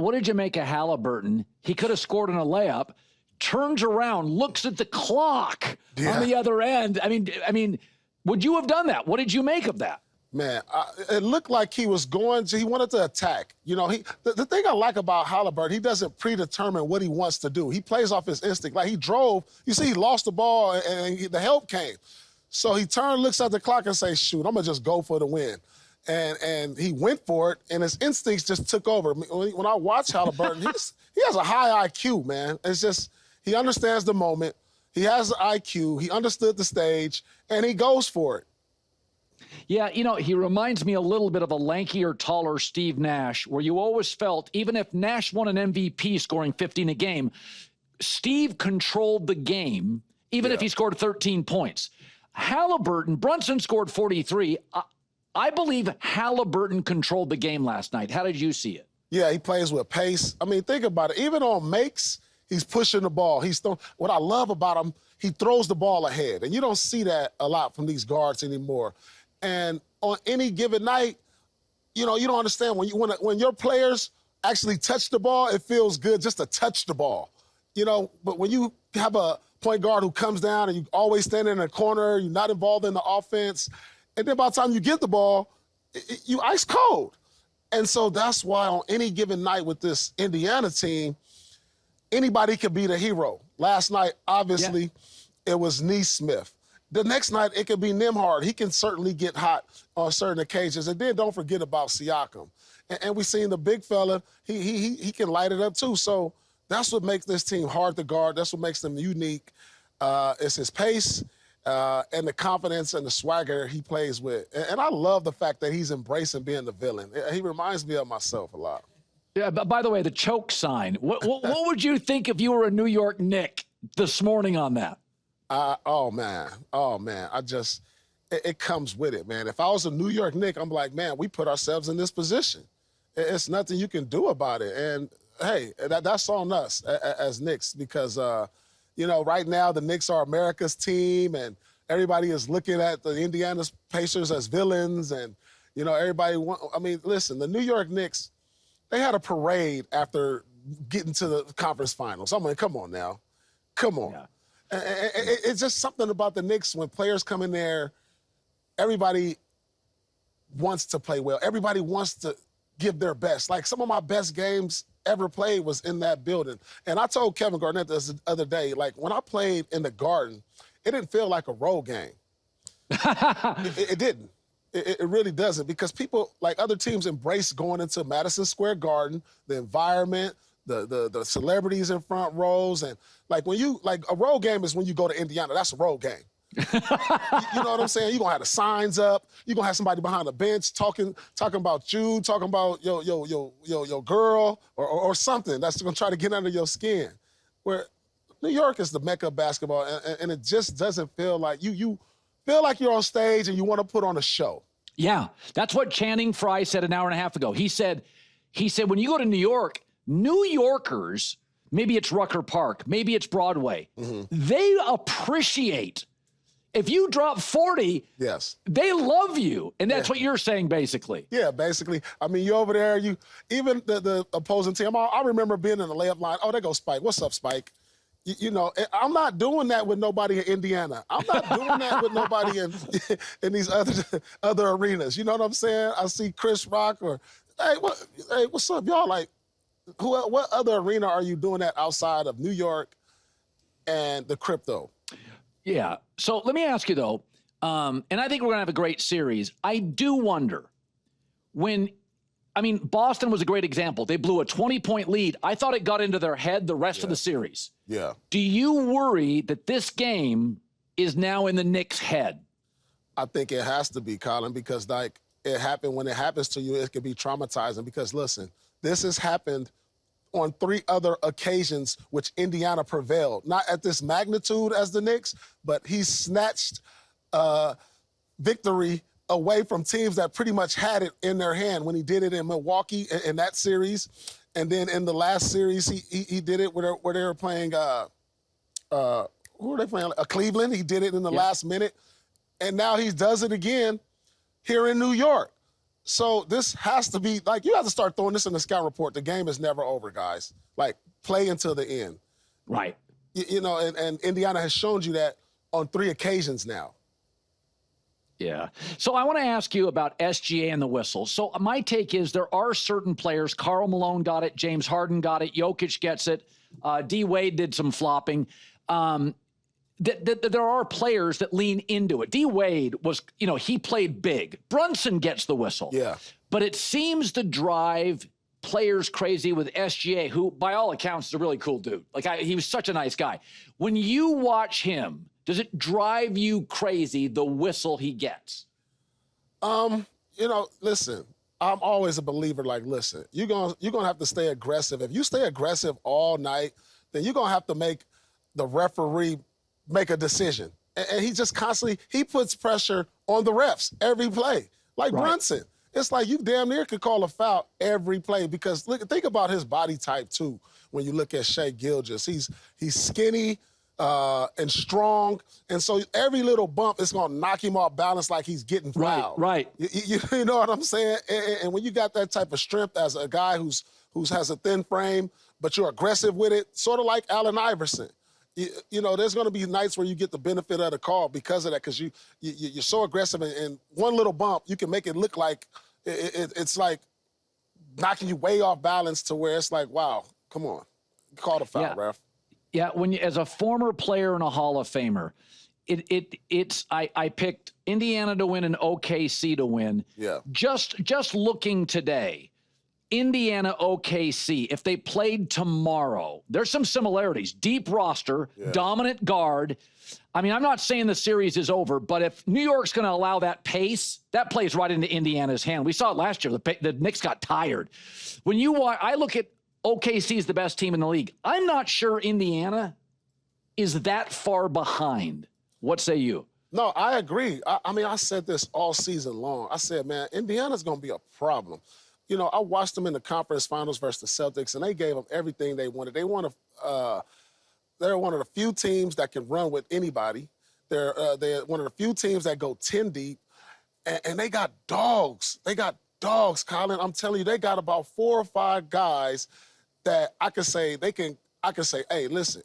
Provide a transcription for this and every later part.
what did you make of Haliburton? He could have scored in a layup, turns around, looks at the clock on the other end. I mean, would you have done that? What did you make of that? Man, it looked like he was he wanted to attack. You know, the thing I like about Haliburton, he doesn't predetermine what he wants to do. He plays off his instinct. Like, he drove, you see, he lost the ball, and the help came. So he turned, looks at the clock, and says, shoot, I'm going to just go for the win. And he went for it, and his instincts just took over. When I watch Haliburton, he has a high IQ, man. It's just, he understands the moment. He has the IQ. He understood the stage, and he goes for it. Yeah, you know, he reminds me a little bit of a lankier, taller Steve Nash, where you always felt, even if Nash won an MVP scoring 15 a game, Steve controlled the game, even if he scored 13 points. Haliburton, Brunson scored 43. I believe Haliburton controlled the game last night. How did you see it? Yeah, he plays with pace. I mean, think about it. Even on makes, he's pushing the ball. What I love about him, he throws the ball ahead, and you don't see that a lot from these guards anymore. And on any given night, you know, you don't understand when your players actually touch the ball, it feels good just to touch the ball, you know. But when you have a point guard who comes down and you always stand in a corner, you're not involved in the offense, and then by the time you get the ball, you ice cold. And so that's why on any given night with this Indiana team, anybody could be the hero. Last night, obviously, it was Nesmith. The next night, it could be Nembhard. He can certainly get hot on certain occasions. And then don't forget about Siakam. And we've seen the big fella, he can light it up too. So that's what makes this team hard to guard. That's what makes them unique. It's his pace and the confidence and the swagger he plays with. And I love the fact that he's embracing being the villain. He reminds me of myself a lot. Yeah, but by the way, the choke sign. What would you think if you were a New York Knick this morning on that? Oh, man. It comes with it, man. If I was a New York Knick, I'm like, man, we put ourselves in this position. It's nothing you can do about it. And, hey, that's on us as Knicks because, you know, right now the Knicks are America's team, and everybody is looking at the Indiana Pacers as villains. And, you know, listen, the New York Knicks, they had a parade after getting to the conference finals. I mean, come on now. Come on. Yeah. It's just something about the Knicks when players come in there, everybody wants to play well. Everybody wants to give their best. Like, some of my best games ever played was in that building. And I told Kevin Garnett this the other day, like, when I played in the Garden, it didn't feel like a road game. It didn't. It really doesn't, because people, like other teams, embrace going into Madison Square Garden, the environment, the celebrities in front rows. And like a road game is when you go to Indiana. That's a road game. You know what I'm saying? You're gonna have the signs up. You're gonna have somebody behind the bench talking about you, talking about your girl or something that's gonna try to get under your skin. Where New York is the mecca of basketball, and it just doesn't feel like you feel like you're on stage and you want to put on a show. Yeah, that's what Channing Frye said an hour and a half ago. He said when you go to New York, New Yorkers, maybe it's Rucker Park, maybe it's Broadway, they appreciate. If you drop 40, yes, they love you. And that's what you're saying, basically. Yeah, basically. I mean, you're over there, even the opposing team. I remember being in the layup line. Oh, there goes Spike. What's up, Spike? You know, I'm not doing that with nobody in Indiana. I'm not doing that with nobody in these other arenas. You know what I'm saying? I see Chris Rock or, hey, what's up, y'all? Like, what other arena are you doing that outside of New York and the crypto? Yeah. So let me ask you, though, and I think we're going to have a great series. I do wonder Boston was a great example. They blew a 20-point lead. I thought it got into their head the rest of the series. Yeah. Do you worry that this game is now in the Knicks' head? I think it has to be, Colin, because, like, when it happens to you, it can be traumatizing. Because, listen, this has happened on 3 other occasions which Indiana prevailed. Not at this magnitude as the Knicks, but he snatched victory away from teams that pretty much had it in their hand when he did it in Milwaukee in that series. And then in the last series, he did it where they were playing, who were they playing? Cleveland. He did it in the last minute. And now he does it again here in New York. So this has to be, like, you have to start throwing this in the scout report. The game is never over, guys. Like, play until the end. Right. You know, and Indiana has shown you that on 3 occasions now. Yeah. So I want to ask you about SGA and the whistle. So my take is there are certain players. Karl Malone got it. James Harden got it. Jokic gets it. D. Wade did some flopping. That there are players that lean into it. D. Wade was, he played big. Brunson gets the whistle. Yeah. But it seems to drive players crazy with SGA, who, by all accounts, is a really cool dude. Like, he was such a nice guy. When you watch him, does it drive you crazy, the whistle he gets? Listen, I'm always a believer, like, listen, you're gonna have to stay aggressive. If you stay aggressive all night, then you're gonna have to make the referee make a decision. And he just constantly, he puts pressure on the refs every play. Like right. Brunson. It's like you damn near could call a foul every play because think about his body type too. When you look at Shai Gilgeous, he's skinny and strong, and so every little bump is gonna knock him off balance like he's getting fouled. Right. You know what I'm saying? And when you got that type of strength as a guy who has a thin frame, but you're aggressive with it, sort of like Allen Iverson. There's going to be nights where you get the benefit of the call because of that, because you're so aggressive, and one little bump, you can make it look like it's like knocking you way off balance to where it's like, wow, come on, call the foul, ref. Yeah, as a former player and a Hall of Famer, I picked Indiana to win and OKC to win. Yeah. Just looking today, Indiana OKC, if they played tomorrow, there's some similarities. Deep roster, dominant guard. I mean, I'm not saying the series is over, but if New York's going to allow that pace, that plays right into Indiana's hand. We saw it last year. The Knicks got tired. When I look at OKC as the best team in the league, I'm not sure Indiana is that far behind. What say you? No, I agree. I mean, I said this all season long. I said, man, Indiana's going to be a problem. I watched them in the conference finals versus the Celtics, and they gave them everything they wanted. They're one of the few teams that can run with anybody. They're one of the few teams that go 10 deep, and they got dogs. They got dogs, Colin. I'm telling you, they got about 4 or 5 guys that I could say, hey, listen,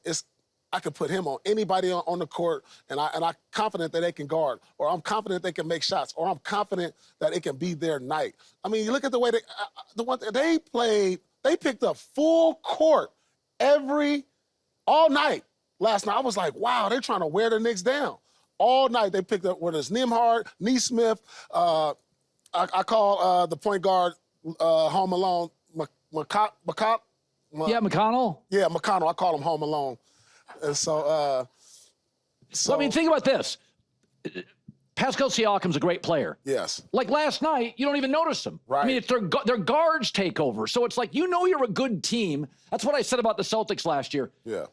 I could put him on anybody on the court, and I'm confident that they can guard, or I'm confident they can make shots, or I'm confident that it can be their night. I mean, you look at the way they played. They picked up full court all night last night. I was like, wow, they're trying to wear the Knicks down. All night they picked up, whether it's Nembhard, Nesmith, I call the point guard Home Alone, McConnell. Yeah, McConnell. I call him Home Alone. And so I mean, think about this. Pascal Siakam's a great player. Yes. Like last night, you don't even notice them. Right. I mean, it's their guards take over. So it's like, you're a good team. That's what I said about the Celtics last year. Yeah.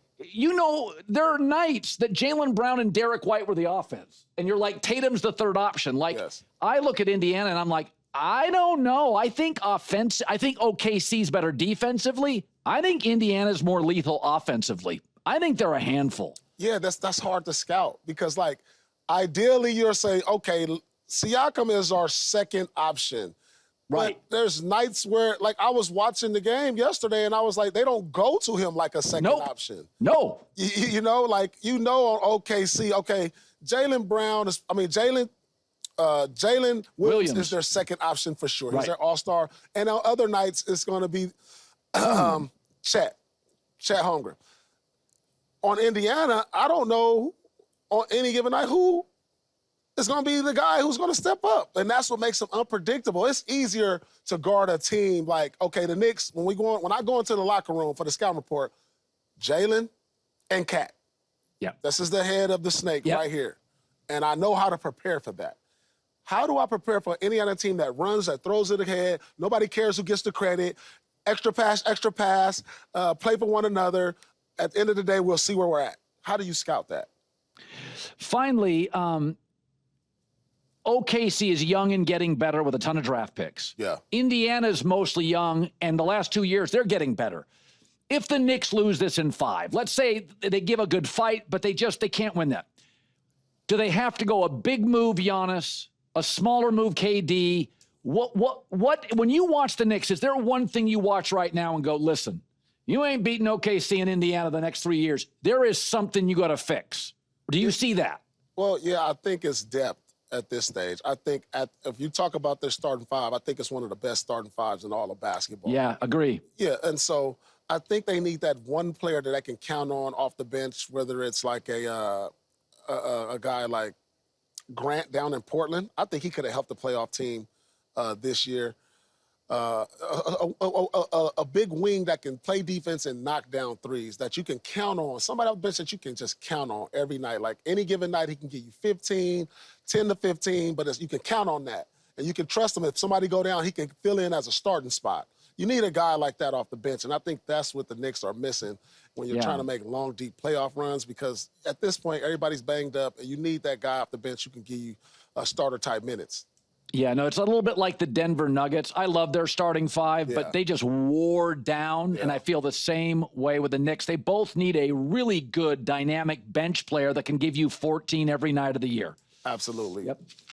There are nights that Jaylen Brown and Derek White were the offense. And you're like, Tatum's the third option. Like, yes. I look at Indiana and I'm like, I don't know. I think OKC's better defensively. I think Indiana's more lethal offensively. I think they're a handful. Yeah, that's hard to scout because, like, ideally you're saying, okay, Siakam is our second option. Right. But there's nights where, like, I was watching the game yesterday and I was like, they don't go to him like a second option. No. On OKC, okay, Jaylen Williams is their second option for sure. He's their all-star. And on other nights, it's going to be Chet Holmgren. On Indiana, I don't know on any given night who is going to be the guy who's going to step up. And that's what makes them unpredictable. It's easier to guard a team like, okay, the Knicks, when I go into the locker room for the scout report, Jaylen and Cat. Yeah. This is the head of the snake right here. And I know how to prepare for that. How do I prepare for any other team that runs, that throws it ahead, nobody cares who gets the credit, extra pass, play for one another. At the end of the day, we'll see where we're at. How do you scout that? Finally, OKC is young and getting better with a ton of draft picks. Yeah. Indiana's mostly young, and the last 2 years, they're getting better. If the Knicks lose this in 5, let's say they give a good fight, but they can't win that. Do they have to go a big move, Giannis, a smaller move, KD? When you watch the Knicks, is there one thing you watch right now and go, listen, you ain't beating OKC and Indiana the next 3 years. There is something you got to fix. Do you see that? Well, yeah, I think it's depth at this stage. I think if you talk about their starting five, I think it's one of the best starting fives in all of basketball. Yeah, agree. Yeah, and so I think they need that one player that they can count on off the bench, whether it's like a guy like Grant down in Portland. I think he could have helped the playoff team this year. A big wing that can play defense and knock down threes that you can count on. Somebody off the bench that you can just count on every night. Like any given night, he can give you 10 to 15, but you can count on that. And you can trust him. If somebody go down, he can fill in as a starting spot. You need a guy like that off the bench, and I think that's what the Knicks are missing when you're trying to make long, deep playoff runs, because at this point, everybody's banged up, and you need that guy off the bench who can give you starter-type minutes. Yeah, no, it's a little bit like the Denver Nuggets. I love their starting five, but they just wore down, and I feel the same way with the Knicks. They both need a really good, dynamic bench player that can give you 14 every night of the year. Absolutely. Yep.